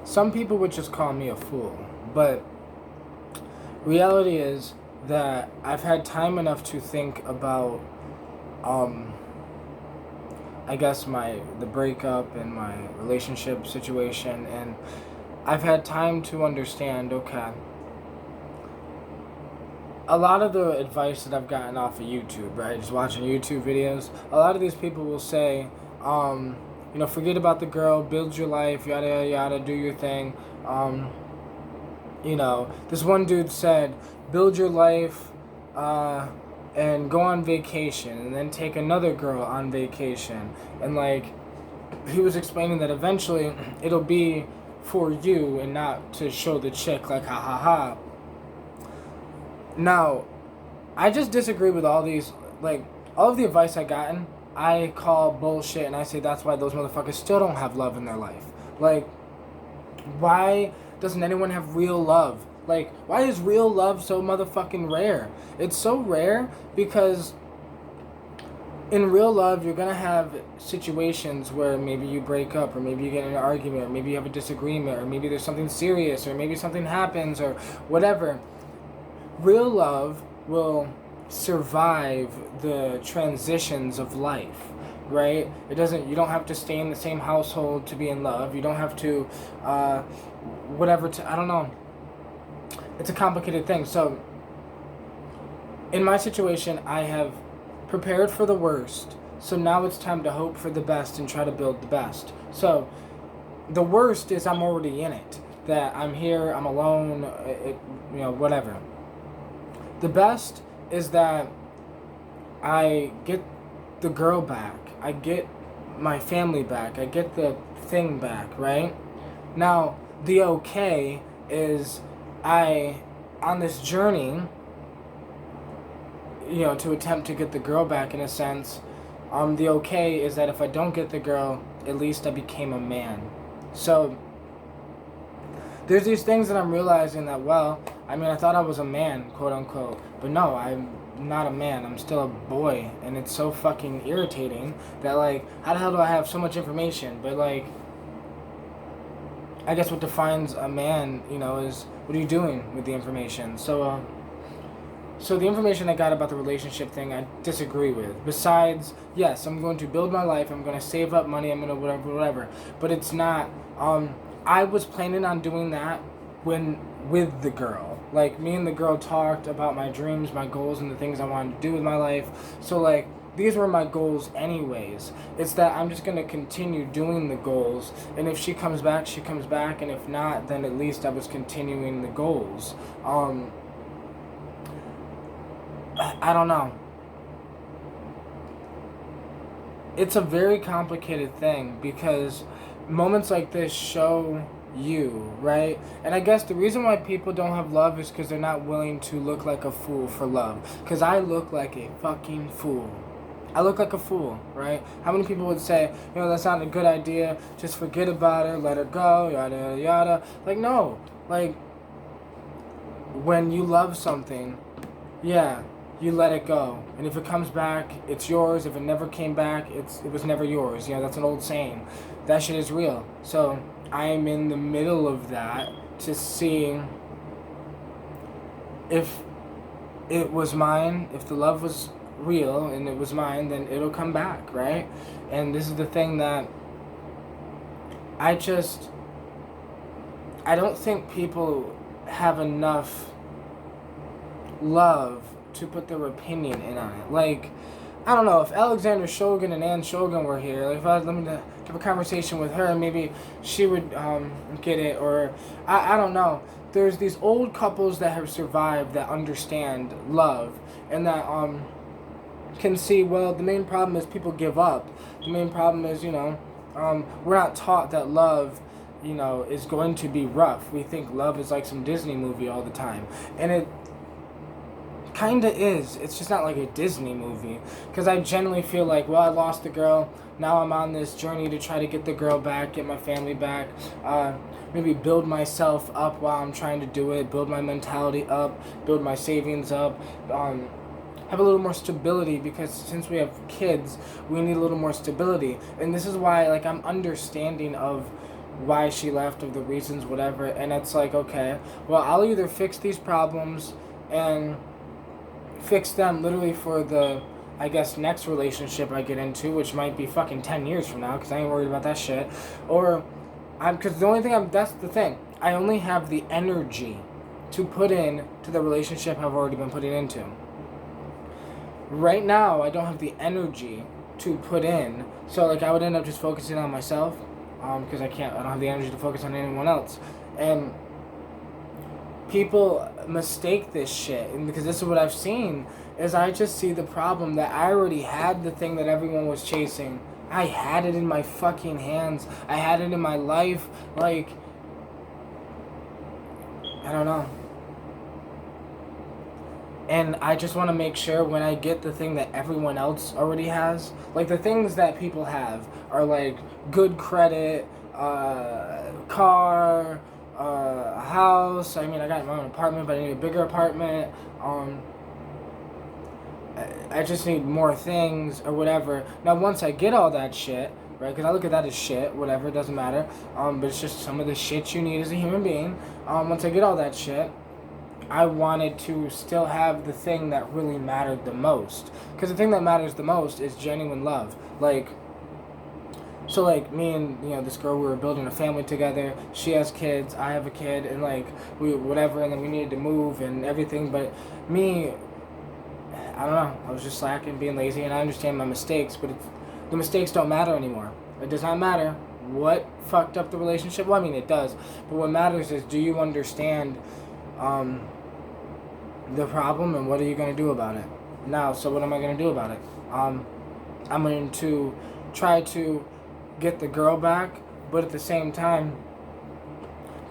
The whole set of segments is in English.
Some people would just call me a fool, but reality is that I've had time enough to think about, um, I guess the breakup and my relationship situation, and I've had time to understand. Okay, a lot of the advice that I've gotten off of YouTube, right? Just watching YouTube videos, a lot of these people will say, forget about the girl, build your life, yada yada yada, do your thing. This one dude said, build your life, and go on vacation, and then take another girl on vacation, and like, he was explaining that eventually it'll be for you and not to show the chick like ha ha ha. Now, I just disagree with all of the advice I gotten, I call bullshit, and I say that's why those motherfuckers still don't have love in their life. Like, why doesn't anyone have real love? Like, why is real love so motherfucking rare? It's so rare because in real love, you're gonna have situations where maybe you break up, or maybe you get in an argument, or maybe you have a disagreement, or maybe there's something serious, or maybe something happens, or whatever. Real love will survive the transitions of life, right? You don't have to stay in the same household to be in love. You don't have to, I don't know. It's a complicated thing. So, in my situation, I have prepared for the worst. So now it's time to hope for the best and try to build the best. So, the worst is I'm already in it. That I'm here, I'm alone, whatever. The best is that I get the girl back. I get my family back. I get the thing back, right? Now, the okay is on this journey, to attempt to get the girl back in a sense, the okay is that if I don't get the girl, at least I became a man. So, there's these things that I'm realizing that, I thought I was a man, quote unquote, but no, I'm not a man, I'm still a boy, and it's so fucking irritating that, like, how the hell do I have so much information, but, like, I guess what defines a man, is what are you doing with the information? So the information I got about the relationship thing, I disagree with. Besides, yes, I'm going to build my life, I'm going to save up money, I'm going to whatever, but it's not, I was planning on doing that with the girl. Like, me and the girl talked about my dreams, my goals, and the things I wanted to do with my life. So, like, these were my goals anyways. It's that I'm just going to continue doing the goals. And if she comes back, she comes back. And if not, then at least I was continuing the goals. I don't know. It's a very complicated thing because moments like this show you, right? And I guess the reason why people don't have love is because they're not willing to look like a fool for love. Because I look like a fucking fool. I look like a fool, right? How many people would say, that's not a good idea, just forget about her, let her go, yada, yada, yada. Like, no. Like, when you love something, yeah, you let it go. And if it comes back, it's yours. If it never came back, it was never yours. That's an old saying. That shit is real. So, I'm in the middle of that to see if it was mine, if the love was real and it was mine, then it'll come back, right? And this is the thing that I don't think people have enough love to put their opinion in on it. Like, I don't know, if Alexander Shogun and Ann Shogun were here, like if I let me have a conversation with her, maybe she would get it, or I don't know. There's these old couples that have survived that understand love and that can see, well, the main problem is people give up. The main problem is, we're not taught that love, is going to be rough. We think love is like some Disney movie all the time. And it kinda is. It's just not like a Disney movie. Because I genuinely feel like, I lost the girl. Now I'm on this journey to try to get the girl back, get my family back. Maybe build myself up while I'm trying to do it. Build my mentality up. Build my savings up. Have a little more stability, because since we have kids, we need a little more stability. And this is why, like, I'm understanding of why she left, of the reasons, whatever. And it's like, okay, well, I'll either fix these problems and fix them literally for the, I guess, next relationship I get into, which might be fucking 10 years from now, because I ain't worried about that shit. Or, because the only thing that's the thing, I only have the energy to put in to the relationship I've already been putting into. Right now, I don't have the energy to put in, so like I would end up just focusing on myself, because I don't have the energy to focus on anyone else. And people mistake this shit, and because this is what I've seen, is I just see the problem that I already had the thing that everyone was chasing. I had it in my fucking hands. I had it in my life. Like, I don't know. And I just want to make sure when I get the thing that everyone else already has, like the things that people have are like good credit, car, a house. I mean, I got my own apartment, but I need a bigger apartment. I just need more things or whatever. Now, once I get all that shit, right, because I look at that as shit, whatever, it doesn't matter. But it's just some of the shit you need as a human being. Once I get all that shit, I wanted to still have the thing that really mattered the most. Because the thing that matters the most is genuine love. Like, so like me and, this girl, we were building a family together. She has kids, I have a kid, and like, we, whatever, and then we needed to move and everything. But me, I don't know, I was just slacking, being lazy, and I understand my mistakes, but the mistakes don't matter anymore. It does not matter what fucked up the relationship. Well, I mean, it does. But what matters is, do you understand the problem, and what are you going to do about it? Now, so what am I going to do about it? I'm going to try to get the girl back, but at the same time,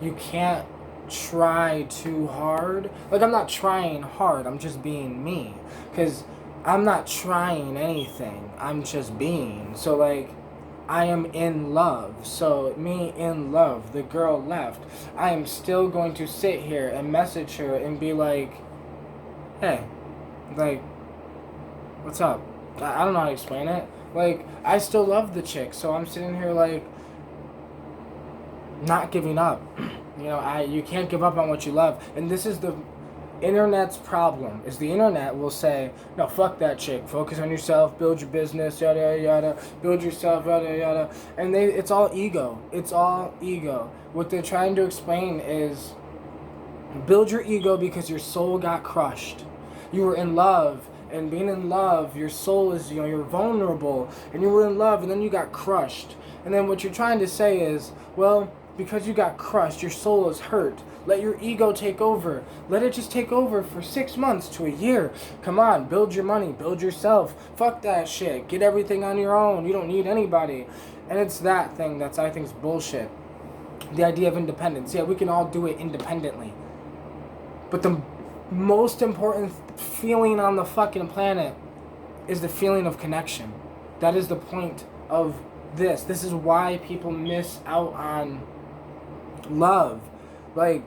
you can't try too hard. Like, I'm not trying hard, I'm just being me. Because I'm not trying anything, I'm just being. So, like, I am in love. So, me in love, the girl left. I am still going to sit here and message her and be like, hey, like, what's up? I don't know how to explain it. Like, I still love the chick, so I'm sitting here, like, not giving up. You can't give up on what you love. And this is the internet's problem, is the internet will say, no, fuck that chick, focus on yourself, build your business, yada, yada, yada, build yourself, yada, yada. And it's all ego. It's all ego. What they're trying to explain is, build your ego because your soul got crushed. You were in love, and being in love, your soul is, you're vulnerable, and you were in love, and then you got crushed. And then what you're trying to say is, well, because you got crushed, your soul is hurt. Let your ego take over. Let it just take over for 6 months to a year. Come on, build your money, build yourself. Fuck that shit. Get everything on your own. You don't need anybody. And it's that thing that's, I think, is bullshit. The idea of independence. Yeah, we can all do it independently. But the most important feeling on the fucking planet is the feeling of connection. That is the point of this. This is why people miss out on love. Like,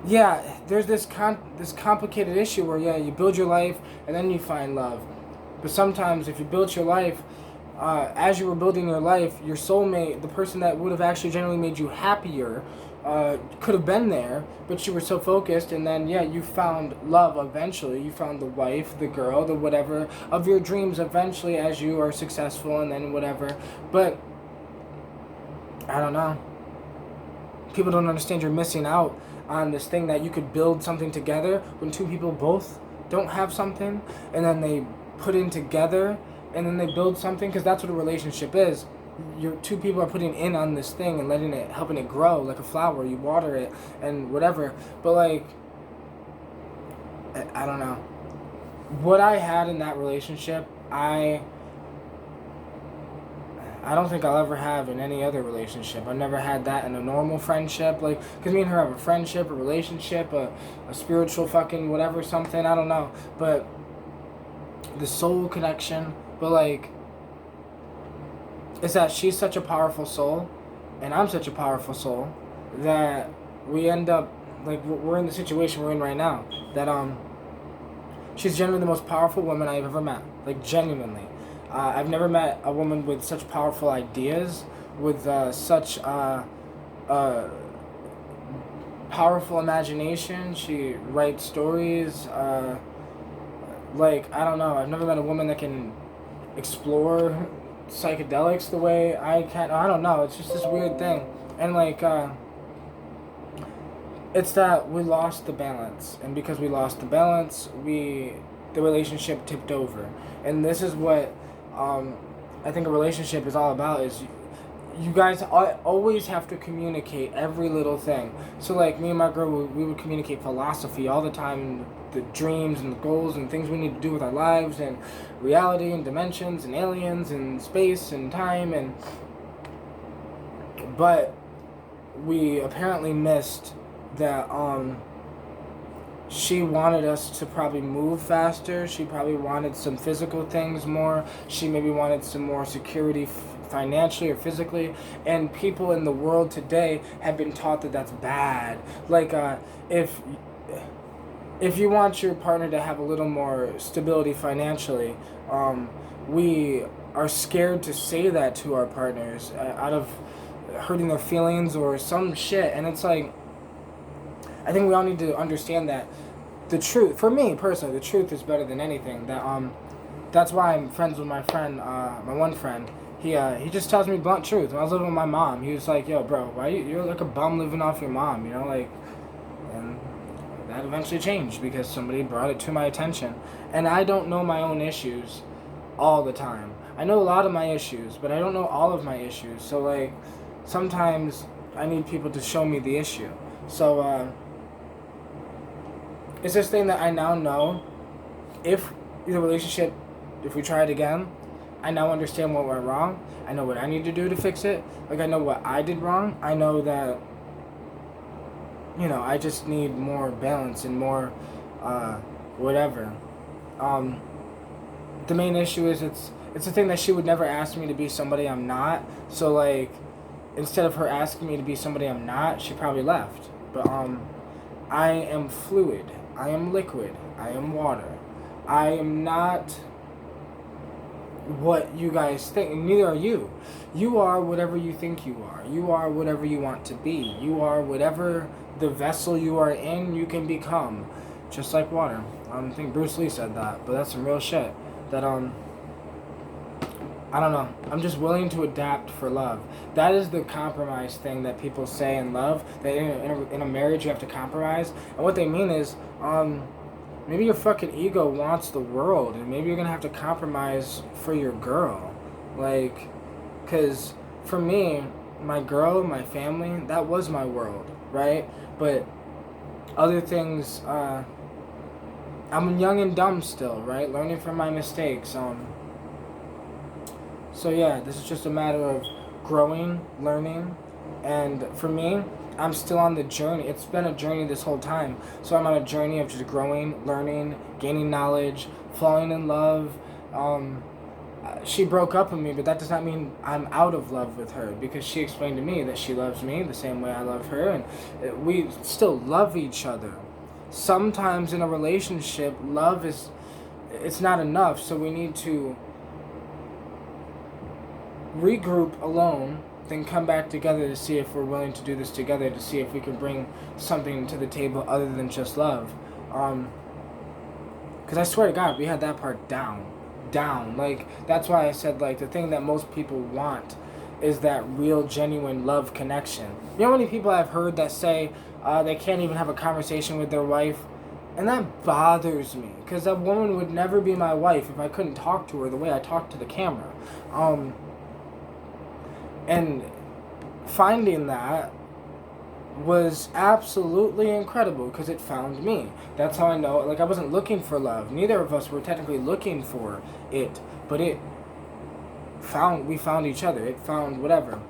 yeah, there's this complicated issue where, yeah, you build your life and then you find love. But sometimes if you build your life, as you were building your life, your soulmate, the person that would have actually generally made you happier, could have been there, but you were so focused, and then, yeah, you found love eventually. You found the wife, the girl, the whatever of your dreams eventually as you are successful, and then whatever. But, I don't know. People don't understand you're missing out on this thing that you could build something together when two people both don't have something, and then they put in together, and then they build something, because that's what a relationship is. Your two people are putting in on this thing and letting it, helping it grow like a flower. You water it and whatever. But like, I don't know. What I had in that relationship, I don't think I'll ever have in any other relationship. I never had that in a normal friendship. Like, because me and her have a friendship, a relationship, a spiritual fucking whatever, something. I don't know. But the soul connection. But like, is that she's such a powerful soul, and I'm such a powerful soul, that we end up, like, we're in the situation we're in right now, that, she's genuinely the most powerful woman I've ever met, like, genuinely. I've never met a woman with such powerful ideas, with such powerful imagination. She writes stories. Like, I don't know. I've never met a woman that can explore psychedelics the way I can. I don't know. It's just this weird thing. And like, it's that we lost the balance, and because we lost the balance, the relationship tipped over. And this is what I think a relationship is all about. Is you guys always have to communicate every little thing. So like me and my girl, we would communicate philosophy all the time, the dreams and the goals and things we need to do with our lives, and reality and dimensions and aliens and space and time. And but we apparently missed that she wanted us to probably move faster. She probably wanted some physical things more. She maybe wanted some more security financially or physically. And people in the world today have been taught that that's bad. Like, if you want your partner to have a little more stability financially, we are scared to say that to our partners out of hurting their feelings or some shit. And it's like, I think we all need to understand that the truth, for me personally, the truth is better than anything. That's why I'm friends with my friend, my one friend. He just tells me blunt truth. When I was living with my mom, he was like, "Yo, bro, why you're like a bum living off your mom, you know, like." And that eventually changed because somebody brought it to my attention. And I don't know my own issues all the time. I know a lot of my issues, but I don't know all of my issues. So like, sometimes I need people to show me the issue. So it's this thing that I now know, if the relationship, if we try it again, I now understand what went wrong. I know what I need to do to fix it. Like, I know what I did wrong. I know that, I just need more balance and more, whatever. The main issue is it's the thing that she would never ask me to be somebody I'm not. So, like, instead of her asking me to be somebody I'm not, she probably left. But, I am fluid. I am liquid. I am water. I am not what you guys think, and neither are you. You are whatever you think you are. You are whatever you want to be. You are whatever the vessel you are in, you can become. Just like water. I think Bruce Lee said that, but that's some real shit. That, I don't know. I'm just willing to adapt for love. That is the compromise thing that people say in love. That in a marriage you have to compromise. And what they mean is, maybe your fucking ego wants the world, and maybe you're gonna have to compromise for your girl. Like, cause for me, my girl, my family, that was my world, right? But other things, I'm young and dumb still, right? Learning from my mistakes. So yeah, this is just a matter of growing, learning, and for me, I'm still on the journey. It's been a journey this whole time. So I'm on a journey of just growing, learning, gaining knowledge, falling in love. She broke up with me, but that does not mean I'm out of love with her, because she explained to me that she loves me the same way I love her, and we still love each other. Sometimes in a relationship, it's not enough, so we need to regroup alone, then come back together to see if we're willing to do this together, to see if we can bring something to the table other than just love. Because I swear to God, we had that part down. Like, that's why I said, like, the thing that most people want is that real, genuine love connection. You know how many people I've heard that say they can't even have a conversation with their wife? And that bothers me, because that woman would never be my wife if I couldn't talk to her the way I talk to the camera. And finding that was absolutely incredible, because it found me. That's how I know. Like, I wasn't looking for love. Neither of us were technically looking for it, but we found each other. It found whatever.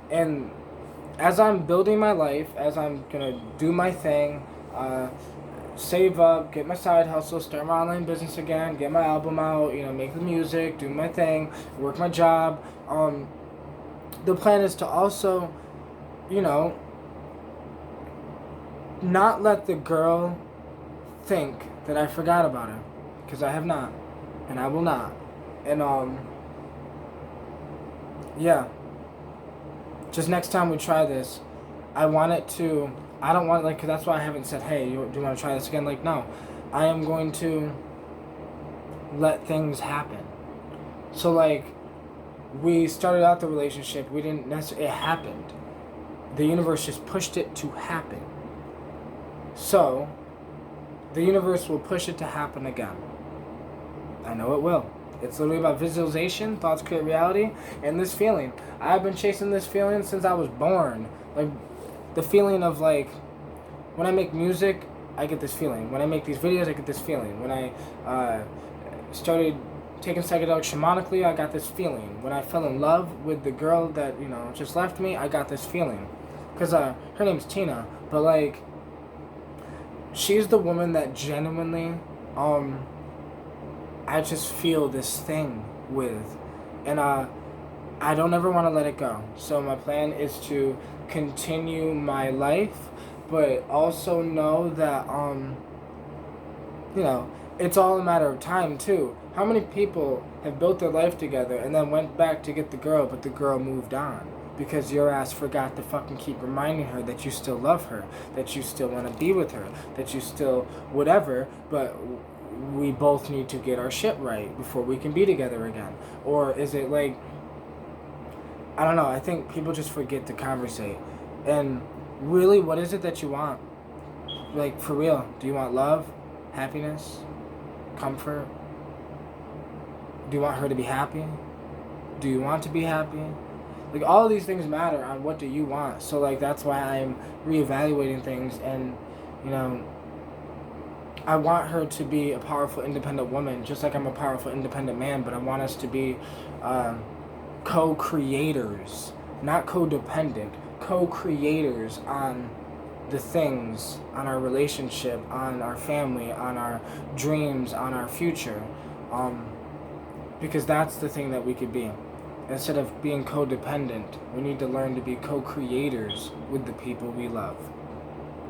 And as I'm building my life, as I'm gonna do my thing, save up, get my side hustle, start my online business again, get my album out, make the music, do my thing, work my job. The plan is to also, not let the girl think that I forgot about her, because I have not, and I will not. And yeah, just next time we try this, I want it to. I don't want, like, cause that's why I haven't said, hey, do you want to try this again? Like, no, I am going to let things happen. So, like, we started out the relationship. We didn't necessarily. It happened. The universe just pushed it to happen. So, the universe will push it to happen again. I know it will. It's literally about visualization, thoughts create reality, and this feeling. I've been chasing this feeling since I was born. Like, the feeling of, like, when I make music, I get this feeling. When I make these videos, I get this feeling. When I started taking psychedelics shamanically, I got this feeling. When I fell in love with the girl that, just left me, I got this feeling. Because her name's Tina, but, like, she's the woman that genuinely, I just feel this thing with. And I don't ever want to let it go. So my plan is to continue my life, but also know that, it's all a matter of time, too. How many people have built their life together and then went back to get the girl, but the girl moved on? Because your ass forgot to fucking keep reminding her that you still love her, that you still want to be with her, that you still whatever, but we both need to get our shit right before we can be together again. Or is it like, I don't know, I think people just forget to conversate. And really, what is it that you want? Like, for real, do you want love, happiness, comfort? Do you want her to be happy? Do you want to be happy? Like, all of these things matter on what do you want. So, like, that's why I'm reevaluating things. And, I want her to be a powerful, independent woman, just like I'm a powerful, independent man. But I want us to be co-creators, not codependent, co-creators on the things, on our relationship, on our family, on our dreams, on our future. Because that's the thing that we could be. Instead of being codependent, we need to learn to be co-creators with the people we love.